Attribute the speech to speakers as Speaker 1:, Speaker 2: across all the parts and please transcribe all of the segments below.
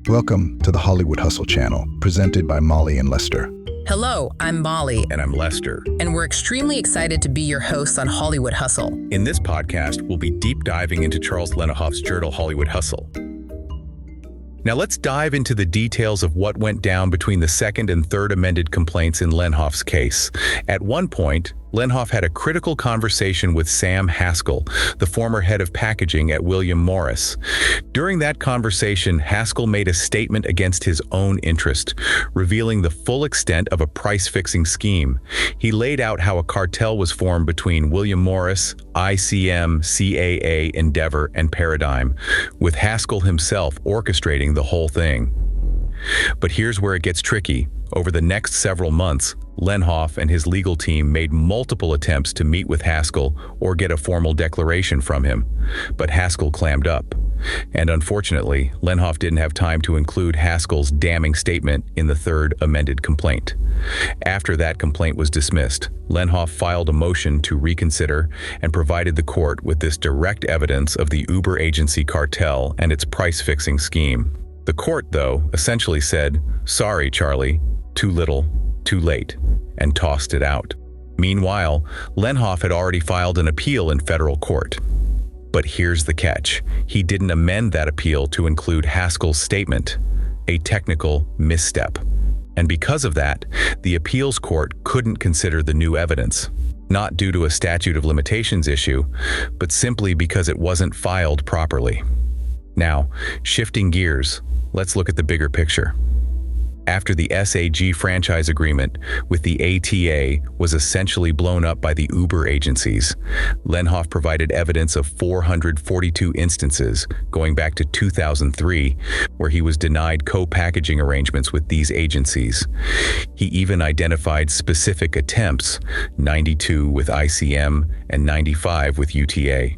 Speaker 1: Welcome to the Hollywood Hustle channel, presented by Molly and Lester.
Speaker 2: Hello, I'm Molly.
Speaker 3: And I'm Lester.
Speaker 2: And we're extremely excited to be your hosts on Hollywood Hustle.
Speaker 3: In this podcast, we'll be deep diving into Charles Lenhoff's journal, Hollywood Hustle. Now let's dive into the details of what went down between the second and third amended complaints in Lenhoff's case. At one point, Lenhoff had a critical conversation with Sam Haskell, the former head of packaging at William Morris. During that conversation, Haskell made a statement against his own interest, revealing the full extent of a price-fixing scheme. He laid out how a cartel was formed between William Morris, ICM, CAA, Endeavor, and Paradigm, with Haskell himself orchestrating the whole thing. But here's where it gets tricky. Over the next several months, Lenhoff and his legal team made multiple attempts to meet with Haskell or get a formal declaration from him, but Haskell clammed up. And unfortunately, Lenhoff didn't have time to include Haskell's damning statement in the third amended complaint. After that complaint was dismissed, Lenhoff filed a motion to reconsider and provided the court with this direct evidence of the Uber agency cartel and its price-fixing scheme. The court, though, essentially said, "Sorry, Charlie, too little, too late," and tossed it out. Meanwhile, Lenhoff had already filed an appeal in federal court. But here's the catch. He didn't amend that appeal to include Haskell's statement, a technical misstep. And because of that, the appeals court couldn't consider the new evidence, not due to a statute of limitations issue, but simply because it wasn't filed properly. Now, shifting gears, let's look at the bigger picture. After the SAG franchise agreement with the ATA was essentially blown up by the Uber agencies, Lenhoff provided evidence of 442 instances going back to 2003 where he was denied co-packaging arrangements with these agencies. He even identified specific attempts, 92 with ICM and 95 with UTA.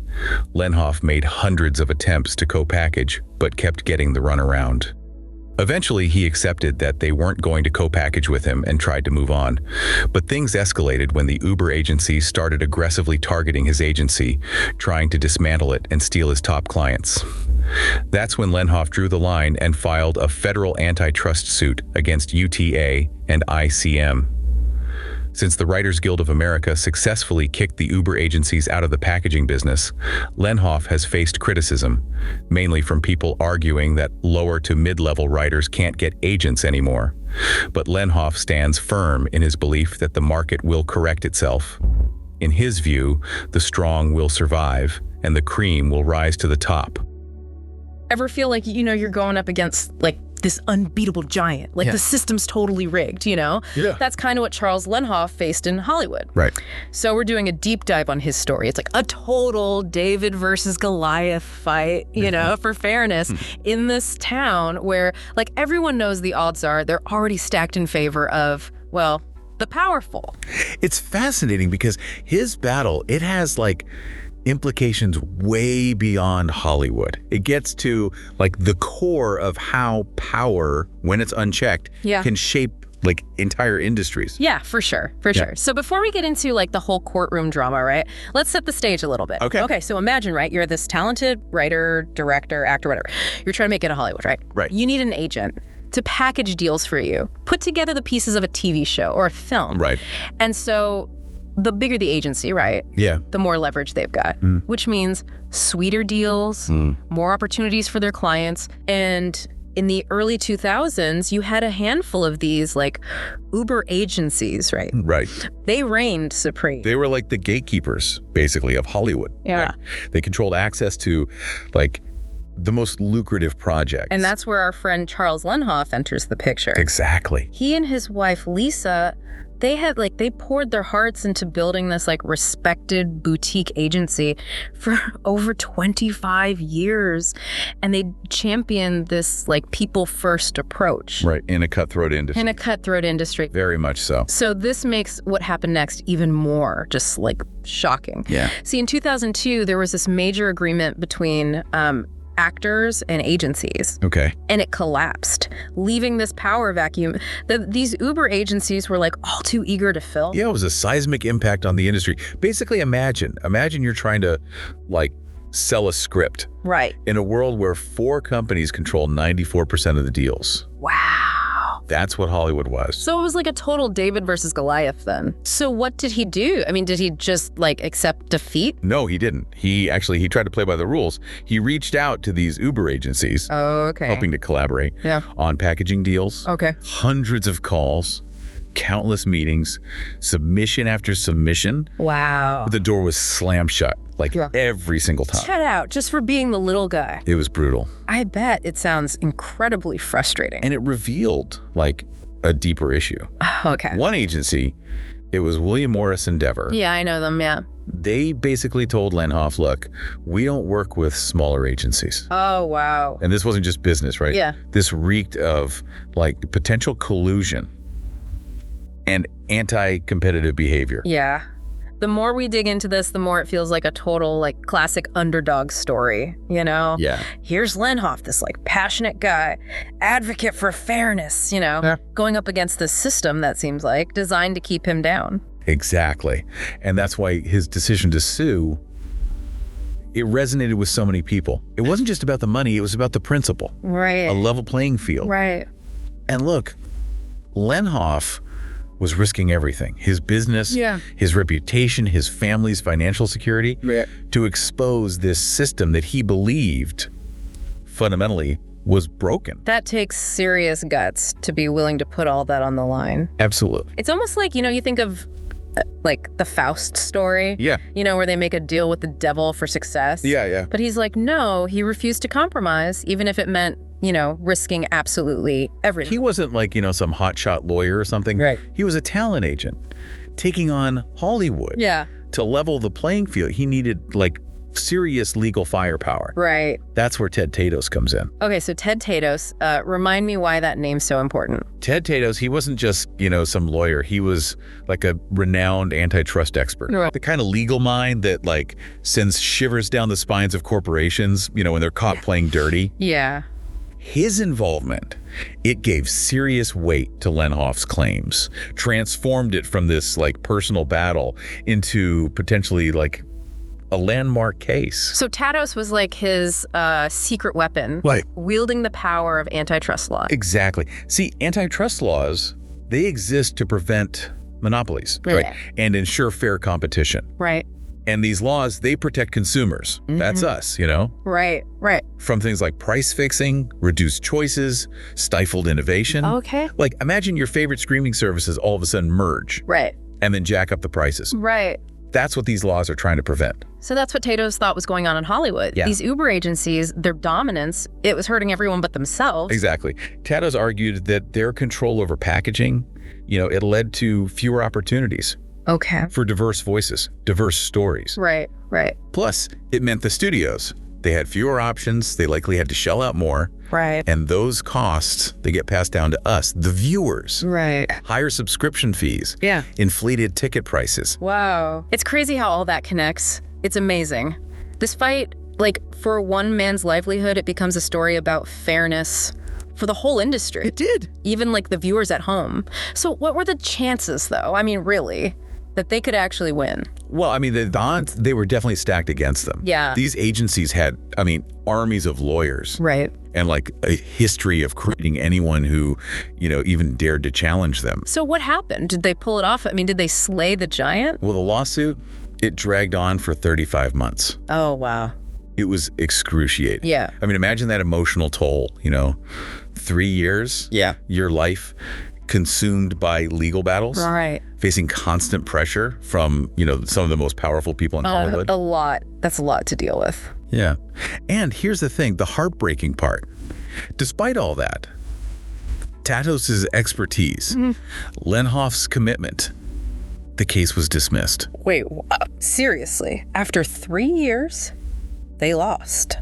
Speaker 3: Lenhoff made hundreds of attempts to co-package, but kept getting the runaround. Eventually, he accepted that they weren't going to co-package with him and tried to move on. But things escalated when the Uber agency started aggressively targeting his agency, trying to dismantle it and steal his top clients. That's when Lenhoff drew the line and filed a federal antitrust suit against UTA and ICM. Since the Writers Guild of America successfully kicked the Uber agencies out of the packaging business, Lenhoff has faced criticism, mainly from people arguing that lower to mid-level writers can't get agents anymore. But Lenhoff stands firm in his belief that the market will correct itself. In his view, the strong will survive, and the cream will rise to the top.
Speaker 4: Ever feel like, you're going up against, this unbeatable giant? The system's totally rigged, Yeah. That's kind of what Charles Lenhoff faced in Hollywood.
Speaker 1: Right.
Speaker 4: So we're doing a deep dive on his story. It's like a total David versus Goliath fight, for fairness in this town where, everyone knows the odds are they're already stacked in favor of, the powerful.
Speaker 5: It's fascinating because his battle, it has, implications way beyond Hollywood. It gets to the core of how power, when it's unchecked, can shape entire industries.
Speaker 4: Yeah, for sure. Sure. So before we get into the whole courtroom drama, right? Let's set the stage a little bit. Okay, so imagine, right? You're this talented writer, director, actor, whatever. You're trying to make it in Hollywood, right?
Speaker 5: Right.
Speaker 4: You need an agent to package deals for you, put together the pieces of a TV show or a film.
Speaker 5: Right.
Speaker 4: And so the bigger the agency, right?
Speaker 5: Yeah.
Speaker 4: The more leverage they've got, which means sweeter deals, more opportunities for their clients. And in the early 2000s, you had a handful of these Uber agencies, right?
Speaker 5: Right.
Speaker 4: They reigned supreme.
Speaker 5: They were the gatekeepers, basically, of Hollywood.
Speaker 4: Yeah.
Speaker 5: They controlled access to the most lucrative projects.
Speaker 4: And that's where our friend Charles Lenhoff enters the picture.
Speaker 5: Exactly.
Speaker 4: He and his wife, Lisa, they had they poured their hearts into building this respected boutique agency for over 25 years. And they championed this people first approach.
Speaker 5: Right. In a cutthroat industry. Very much so.
Speaker 4: So this makes what happened next even more just shocking.
Speaker 5: Yeah.
Speaker 4: See, in 2002, there was this major agreement between actors and agencies.
Speaker 5: Okay.
Speaker 4: And it collapsed, leaving this power vacuum that these Uber agencies were all too eager to fill.
Speaker 5: Yeah, it was a seismic impact on the industry. Basically, imagine you're trying to sell a script.
Speaker 4: Right.
Speaker 5: In a world where 4 companies control 94% of the deals.
Speaker 4: Wow.
Speaker 5: That's what Hollywood was.
Speaker 4: So it was like a total David versus Goliath then. So what did he do? I mean, did he just like accept defeat?
Speaker 5: No, he didn't. He tried to play by the rules. He reached out to these Uber agencies,
Speaker 4: Oh, okay.
Speaker 5: hoping to collaborate on packaging deals.
Speaker 4: Okay.
Speaker 5: Hundreds of calls, countless meetings, submission after submission.
Speaker 4: Wow.
Speaker 5: The door was slammed shut, like every single time.
Speaker 4: Shut out just for being the little guy.
Speaker 5: It was brutal.
Speaker 4: I bet it sounds incredibly frustrating.
Speaker 5: And it revealed like a deeper issue.
Speaker 4: Okay.
Speaker 5: One agency, it was William Morris Endeavor.
Speaker 4: Yeah, I know them, yeah.
Speaker 5: They basically told Lenhoff, look, we don't work with smaller agencies.
Speaker 4: Oh, wow.
Speaker 5: And this wasn't just business, right?
Speaker 4: Yeah.
Speaker 5: This reeked of like potential collusion and anti-competitive behavior.
Speaker 4: Yeah. The more we dig into this, the more it feels like a total like classic underdog story, you know?
Speaker 5: Yeah.
Speaker 4: Here's Lenhoff, this like passionate guy, advocate for fairness, you know, going up against this system that seems like designed to keep him down.
Speaker 5: Exactly. And that's why his decision to sue, it resonated with so many people. It wasn't just about the money, it was about the principle.
Speaker 4: Right.
Speaker 5: A level playing field.
Speaker 4: Right.
Speaker 5: And look, Lenhoff was risking everything. His business, his reputation, his family's financial security, to expose this system that he believed fundamentally was broken.
Speaker 4: That takes serious guts to be willing to put all that on the line.
Speaker 5: Absolutely.
Speaker 4: It's almost like, you know, you think of like the Faust story.
Speaker 5: Yeah.
Speaker 4: You know, where they make a deal with the devil for success.
Speaker 5: Yeah.
Speaker 4: But he's like, no, he refused to compromise, even if it meant, you know, risking absolutely everything.
Speaker 5: He wasn't like, you know, some hotshot lawyer or something.
Speaker 4: Right.
Speaker 5: He was a talent agent taking on Hollywood.
Speaker 4: Yeah.
Speaker 5: To level the playing field, he needed like serious legal firepower.
Speaker 4: Right.
Speaker 5: That's where Ted Tatos comes in.
Speaker 4: Okay, so Ted Tatos, remind me why that name's so important.
Speaker 5: Ted Tatos, he wasn't just, you know, some lawyer. He was like a renowned antitrust expert.
Speaker 4: Right.
Speaker 5: The kind of legal mind that like sends shivers down the spines of corporations, you know, when they're caught playing dirty.
Speaker 4: Yeah.
Speaker 5: His involvement, it gave serious weight to Lenhoff's claims, transformed it from this like personal battle into potentially like a landmark case.
Speaker 4: So Tatos was like his secret weapon,
Speaker 5: Right.
Speaker 4: wielding the power of antitrust law.
Speaker 5: Exactly. See, antitrust laws, they exist to prevent monopolies, right? And ensure fair competition.
Speaker 4: Right.
Speaker 5: And these laws, they protect consumers. That's us, you know?
Speaker 4: Right.
Speaker 5: From things like price fixing, reduced choices, stifled innovation.
Speaker 4: Okay.
Speaker 5: Like imagine your favorite streaming services all of a sudden merge.
Speaker 4: Right.
Speaker 5: And then jack up the prices.
Speaker 4: Right.
Speaker 5: That's what these laws are trying to prevent.
Speaker 4: So that's what Tatos thought was going on in Hollywood.
Speaker 5: Yeah.
Speaker 4: These Uber agencies, their dominance, it was hurting everyone but themselves.
Speaker 5: Exactly. Tatos argued that their control over packaging, you know, it led to fewer opportunities.
Speaker 4: Okay.
Speaker 5: For diverse voices, diverse stories.
Speaker 4: Right.
Speaker 5: Plus, it meant the studios. They had fewer options. They likely had to shell out more.
Speaker 4: Right.
Speaker 5: And those costs, they get passed down to us, the viewers.
Speaker 4: Right.
Speaker 5: Higher subscription fees.
Speaker 4: Yeah.
Speaker 5: Inflated ticket prices.
Speaker 4: Wow. It's crazy how all that connects. It's amazing. This fight, like, for one man's livelihood, it becomes a story about fairness for the whole industry.
Speaker 5: It did.
Speaker 4: Even, like, the viewers at home. So what were the chances, though? I mean, really, that they could actually win?
Speaker 5: Well, I mean, the odds, they were definitely stacked against them.
Speaker 4: Yeah.
Speaker 5: These agencies had, I mean, armies of lawyers.
Speaker 4: Right.
Speaker 5: And like a history of creating anyone who, you know, even dared to challenge them.
Speaker 4: So what happened? Did they pull it off? I mean, did they slay the giant?
Speaker 5: Well, the lawsuit, it dragged on for 35 months.
Speaker 4: Oh, wow.
Speaker 5: It was excruciating.
Speaker 4: Yeah.
Speaker 5: I mean, imagine that emotional toll, you know, 3 years.
Speaker 4: Yeah.
Speaker 5: Your life consumed by legal battles.
Speaker 4: Right.
Speaker 5: Facing constant pressure from, you know, some of the most powerful people in Hollywood.
Speaker 4: A lot. That's a lot to deal with.
Speaker 5: Yeah. And here's the thing, the heartbreaking part. Despite all that, Tatos' expertise, Lenhoff's commitment, the case was dismissed.
Speaker 4: Wait, seriously? After 3 years, they lost?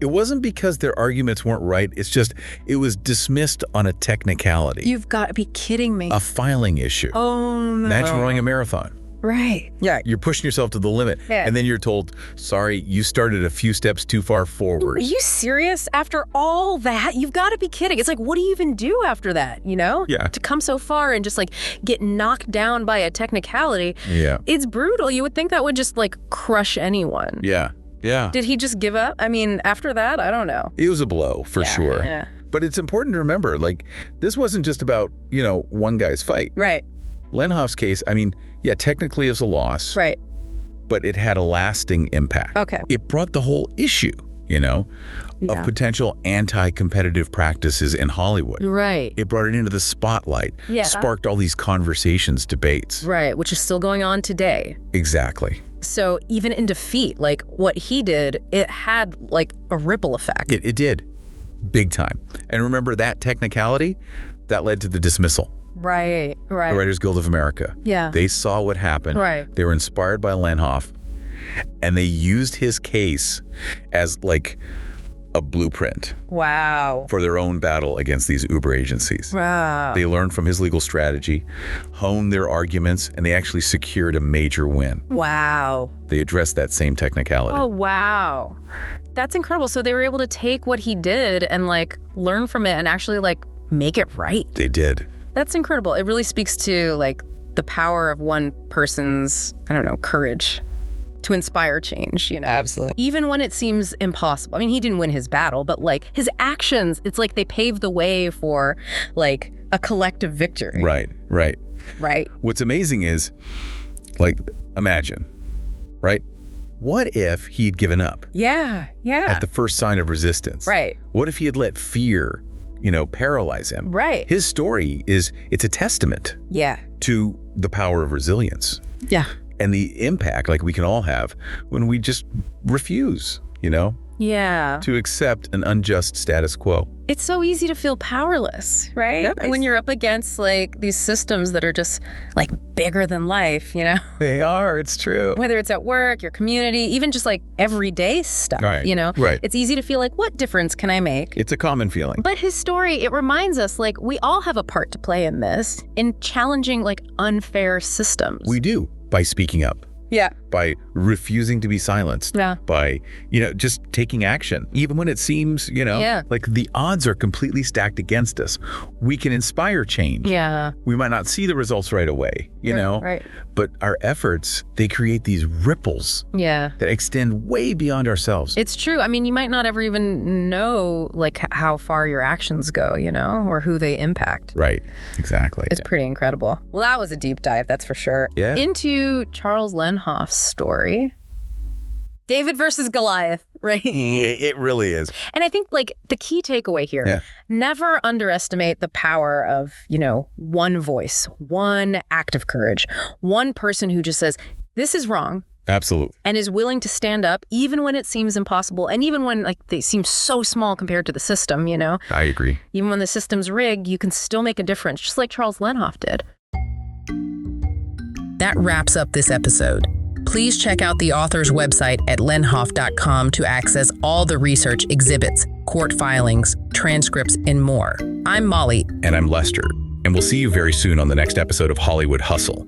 Speaker 5: It wasn't because their arguments weren't right. It's just, it was dismissed on a technicality.
Speaker 4: You've got to be kidding me.
Speaker 5: A filing issue.
Speaker 4: Oh, no.
Speaker 5: Imagine running a marathon.
Speaker 4: Right. Yeah.
Speaker 5: You're pushing yourself to the limit.
Speaker 4: Yeah.
Speaker 5: And then you're told, sorry, you started a few steps too far forward.
Speaker 4: Are you serious? After all that, you've got to be kidding. It's like, what do you even do after that, you know?
Speaker 5: Yeah.
Speaker 4: To come so far and just like get knocked down by a technicality.
Speaker 5: Yeah.
Speaker 4: It's brutal. You would think that would just like crush anyone.
Speaker 5: Yeah. Yeah.
Speaker 4: Did he just give up? I mean, after that, I don't know.
Speaker 5: It was a blow, for sure.
Speaker 4: Yeah.
Speaker 5: But it's important to remember, like, this wasn't just about, one guy's fight.
Speaker 4: Right.
Speaker 5: Lenhoff's case, I mean, yeah, technically it was a loss.
Speaker 4: Right.
Speaker 5: But it had a lasting impact.
Speaker 4: Okay.
Speaker 5: It brought the whole issue, of potential anti-competitive practices in Hollywood.
Speaker 4: Right.
Speaker 5: It brought it into the spotlight.
Speaker 4: Yeah.
Speaker 5: Sparked all these conversations, debates.
Speaker 4: Right, which is still going on today.
Speaker 5: Exactly.
Speaker 4: So even in defeat, like what he did, it had like a ripple effect.
Speaker 5: It did. Big time. And remember that technicality? That led to the dismissal.
Speaker 4: Right.
Speaker 5: The Writers Guild of America.
Speaker 4: Yeah.
Speaker 5: They saw what happened.
Speaker 4: Right.
Speaker 5: They were inspired by Lenhoff. And they used his case as like a blueprint
Speaker 4: Wow.
Speaker 5: for their own battle against these Uber agencies.
Speaker 4: Wow.
Speaker 5: They learned from his legal strategy, honed their arguments, and they actually secured a major win.
Speaker 4: Wow.
Speaker 5: They addressed that same technicality.
Speaker 4: Oh, wow. That's incredible. So they were able to take what he did and like learn from it and actually like make it right.
Speaker 5: They did.
Speaker 4: That's incredible. It really speaks to like the power of one person's, courage to inspire change,
Speaker 2: Absolutely.
Speaker 4: Even when it seems impossible. I mean, he didn't win his battle, but like his actions, it's like they paved the way for like a collective victory.
Speaker 5: Right.
Speaker 4: Right.
Speaker 5: What's amazing is, like, imagine, right? What if he'd given up
Speaker 4: Yeah.
Speaker 5: at the first sign of resistance?
Speaker 4: Right.
Speaker 5: What if he had let fear, paralyze him?
Speaker 4: Right.
Speaker 5: His story it's a testament
Speaker 4: Yeah.
Speaker 5: to the power of resilience
Speaker 4: Yeah.
Speaker 5: and the impact, like, we can all have when we just refuse,
Speaker 4: Yeah.
Speaker 5: to accept an unjust status quo.
Speaker 4: It's so easy to feel powerless, right?
Speaker 5: Yeah.
Speaker 4: When you're up against like these systems that are just like bigger than life,
Speaker 5: They are, it's true.
Speaker 4: whether it's at work, your community, even just like everyday stuff,
Speaker 5: Right. Right.
Speaker 4: It's easy to feel like, what difference can I make?
Speaker 5: It's a common feeling.
Speaker 4: But his story, it reminds us like we all have a part to play in this, in challenging like unfair systems.
Speaker 5: We do, by speaking up,
Speaker 4: Yeah.
Speaker 5: by refusing to be silenced,
Speaker 4: Yeah.
Speaker 5: by, just taking action. Even when it seems,
Speaker 4: Yeah.
Speaker 5: like the odds are completely stacked against us, we can inspire change.
Speaker 4: Yeah.
Speaker 5: We might not see the results right away,
Speaker 4: Right.
Speaker 5: but our efforts, they create these ripples
Speaker 4: Yeah.
Speaker 5: that extend way beyond ourselves.
Speaker 4: It's true. I mean, you might not ever even know like how far your actions go, or who they impact.
Speaker 5: Right, exactly.
Speaker 4: It's pretty incredible. Well, that was a deep dive, that's for sure.
Speaker 5: Yeah.
Speaker 4: Into Charles Lenhoff's story. David versus Goliath, right?
Speaker 5: It really is.
Speaker 4: And I think like the key takeaway here,
Speaker 5: Yeah.
Speaker 4: never underestimate the power of, one voice, one act of courage, one person who just says, this is wrong,
Speaker 5: Absolutely.
Speaker 4: and is willing to stand up even when it seems impossible, and even when like they seem so small compared to the system,
Speaker 5: I agree.
Speaker 4: even when the system's rigged, you can still make a difference, just like Charles Lenhoff did.
Speaker 2: That wraps up this episode. Please check out the author's website at lenhoff.com to access all the research, exhibits, court filings, transcripts, and more. I'm Molly.
Speaker 3: And I'm Lester. And we'll see you very soon on the next episode of Hollywood Hustle.